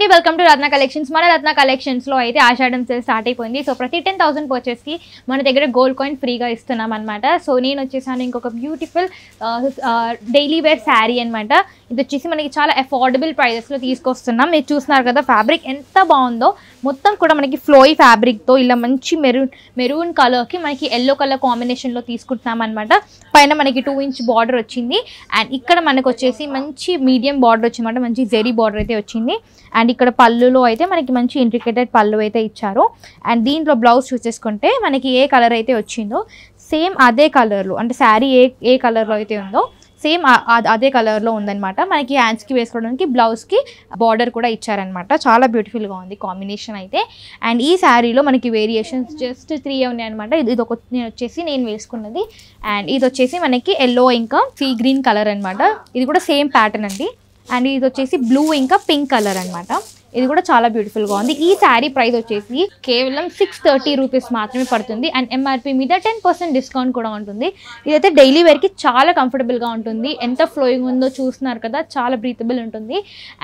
అండి welcome to Ratna collections. మన రత్న collections లో అయితే ఆషాఢం సేల్ స్టార్ట్ అయిపోయింది. సో ప్రతి 10,000 పర్చేస్ కి మన దగ్గర గోల్డ్ కాయిన్ ఫ్రీగా ఇస్తున్నాం అనమాట. సో నేను వచ్చేసాను ఇంకొక బ్యూటిఫుల్ డైలీ వేర్ శారీ అనమాట. ఇది వచ్చేసి మనకి చాలా అఫోర్డబుల్ ప్రైజెస్ లో తీసుకొస్తున్నాం. మీరు చూస్తున్నారు కదా ఫ్యాబ్రిక్ ఎంత బాగుందో. మొత్తం కూడా మనకి ఫ్లోయి ఫ్యాబ్రిక్ తో ఇలా మంచి మెరూన్ కలర్ కి మనకి ఎల్లో కలర్ కాంబినేషన్ లో తీసుకుంటున్నాం అనమాట. పైన మనకి 2 ఇంచ్ బార్డర్ వచ్చింది అండ్ ఇక్కడ మనకు వచ్చేసి మంచి మీడియం బార్డర్ వచ్చిందన్నమాట. మంచి జెరీ బార్డర్ అయితే వచ్చింది అండ్ ఇక్కడ పళ్ళులో అయితే మనకి మంచి ఇంట్రికేటెడ్ పళ్ళు అయితే ఇచ్చారు. అండ్ దీంట్లో బ్లౌజ్ చూసేసుకుంటే మనకి ఏ కలర్ అయితే వచ్చిందో సేమ్ అదే కలర్లో, అంటే శారీ ఏ కలర్లో అయితే ఉందో సేమ్ అదే కలర్లో ఉందన్నమాట. మనకి హ్యాండ్స్కి వేసుకోవడానికి బ్లౌజ్కి బార్డర్ కూడా ఇచ్చారనమాట. చాలా బ్యూటిఫుల్గా ఉంది కాంబినేషన్ అయితే. అండ్ ఈ శారీలో మనకి వేరియేషన్స్ జస్ట్ 3 ఉన్నాయి అనమాట. ఇది ఒక వచ్చేసి నేను వేసుకున్నది అండ్ ఇది వచ్చేసి మనకి ఎల్లో ఇంకా సీ గ్రీన్ కలర్ అనమాట. ఇది కూడా సేమ్ ప్యాటర్న్ అండి. అండ్ ఇది వచ్చేసి బ్లూ ఇంకా పింక్ కలర్ అనమాట. ఇది కూడా చాలా బ్యూటిఫుల్గా ఉంది. ఈ శారీ ప్రైస్ వచ్చేసి కేవలం 630 రూపీస్ మాత్రమే పడుతుంది అండ్ ఎంఆర్పి మీద 10% డిస్కౌంట్ కూడా ఉంటుంది. ఇదైతే డైలీ వేర్కి చాలా కంఫర్టబుల్గా ఉంటుంది. ఎంత ఫ్లోయింగ్ ఉందో చూస్తున్నారు కదా, చాలా బ్రీతబుల్ ఉంటుంది.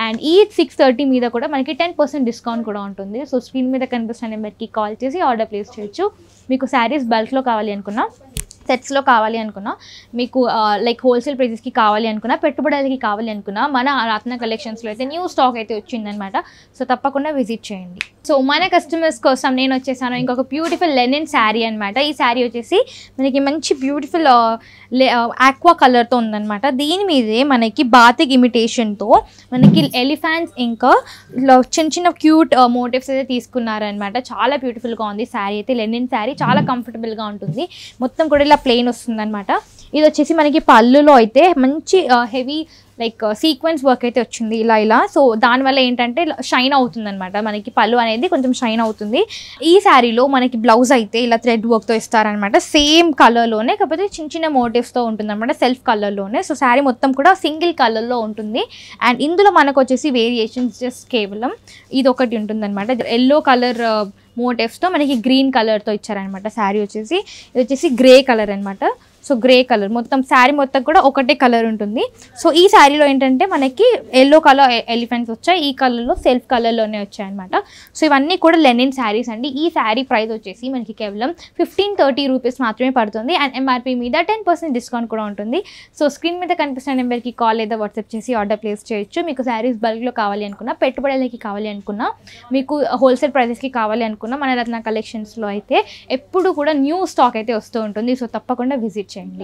అండ్ ఈ 630 మీద కూడా మనకి 10% డిస్కౌంట్ కూడా ఉంటుంది. సో స్క్రీన్ మీద కనిపిస్తున్న నెంబర్కి కాల్ చేసి ఆర్డర్ ప్లేస్ చేయొచ్చు. మీకు శారీస్ బల్క్లో కావాలి అనుకున్నా, సెట్స్లో కావాలి అనుకున్నా, మీకు లైక్ హోల్సేల్ ప్రైజెస్కి కావాలి అనుకున్నా, పెట్టుబడులకి కావాలి అనుకున్నా మన రత్న కలెక్షన్స్లో అయితే న్యూ స్టాక్ అయితే వచ్చిందనమాట. సో తప్పకుండా విజిట్ చేయండి. సో మన కస్టమర్స్ కోసం నేను వచ్చేసాను ఇంకొక బ్యూటిఫుల్ లెనిన్ శారీ అనమాట. ఈ శారీ వచ్చేసి మనకి మంచి బ్యూటిఫుల్ ఆక్వా కలర్తో ఉందన్నమాట. దీని మీదే మనకి బాతిక్ ఇమిటేషన్తో మనకి ఎలిఫెంట్స్ ఇంకా చిన్న చిన్న క్యూట్ మోటివ్స్ అయితే తీసుకున్నారనమాట. చాలా బ్యూటిఫుల్గా ఉంది శారీ అయితే. లెనిన్ శారీ చాలా కంఫర్టబుల్గా ఉంటుంది. మొత్తం కూడా ఇలా ప్లెయిన్ వస్తుందన్నమాట. ఇది వచ్చేసి మనకి పళ్ళులో అయితే మంచి హెవీ లైక్ సీక్వెన్స్ వర్క్ అయితే వచ్చింది ఇలా. సో దానివల్ల ఏంటంటే షైన్ అవుతుంది అనమాట. మనకి పళ్ళు అనేది కొంచెం షైన్ అవుతుంది. ఈ శారీలో మనకి బ్లౌజ్ అయితే ఇలా థ్రెడ్ వర్క్తో ఇస్తారనమాట. సేమ్ కలర్లోనే, కాకపోతే చిన్న చిన్న మోటివ్స్తో ఉంటుంది అనమాట, సెల్ఫ్ కలర్లోనే. సో శారీ మొత్తం కూడా సింగిల్ కలర్లో ఉంటుంది. అండ్ ఇందులో మనకు వచ్చేసి వేరియేషన్స్ జస్ట్ కేవలం ఇది ఒకటి ఉంటుంది అనమాట. ఎల్లో కలర్ మోటివ్స్తో మనకి గ్రీన్ కలర్తో ఇచ్చారనమాట. శారీ వచ్చేసి ఇది వచ్చేసి గ్రే కలర్ అనమాట. సో గ్రే కలర్ మొత్తం శారీ మొత్తం కూడా ఒకటే కలర్ ఉంటుంది. సో ఈ శారీలో ఏంటంటే మనకి ఎల్లో కలర్ ఎలిఫెంట్స్ వచ్చాయి, ఈ కలర్లో సెల్ఫ్ కలర్లోనే వచ్చాయి అనమాట. సో ఇవన్నీ కూడా లెనిన్ శారీస్ అండి. ఈ శారీ ప్రైస్ వచ్చేసి మనకి కేవలం 1530 రూపీస్ మాత్రమే పడుతుంది అండ్ ఎంఆర్పి మీద 10% డిస్కౌంట్ కూడా ఉంటుంది. సో స్క్రీన్ మీద కనిపిస్తున్న నెంబర్కి కాల్ లేదా వాట్సాప్ చేసి ఆర్డర్ ప్లేస్ చేయొచ్చు. మీకు శారీస్ బల్క్లో కావాలి అనుకున్నా, పెట్టుబడులకి కావాలి అనుకున్నా, మీకు హోల్సేల్ ప్రైజెస్కి కావాలి అనుకున్నా మన రత్న కలెక్షన్స్లో అయితే ఎప్పుడు కూడా న్యూ స్టాక్ అయితే వస్తూ ఉంటుంది. సో తప్పకుండా విజిట్ చేయండి.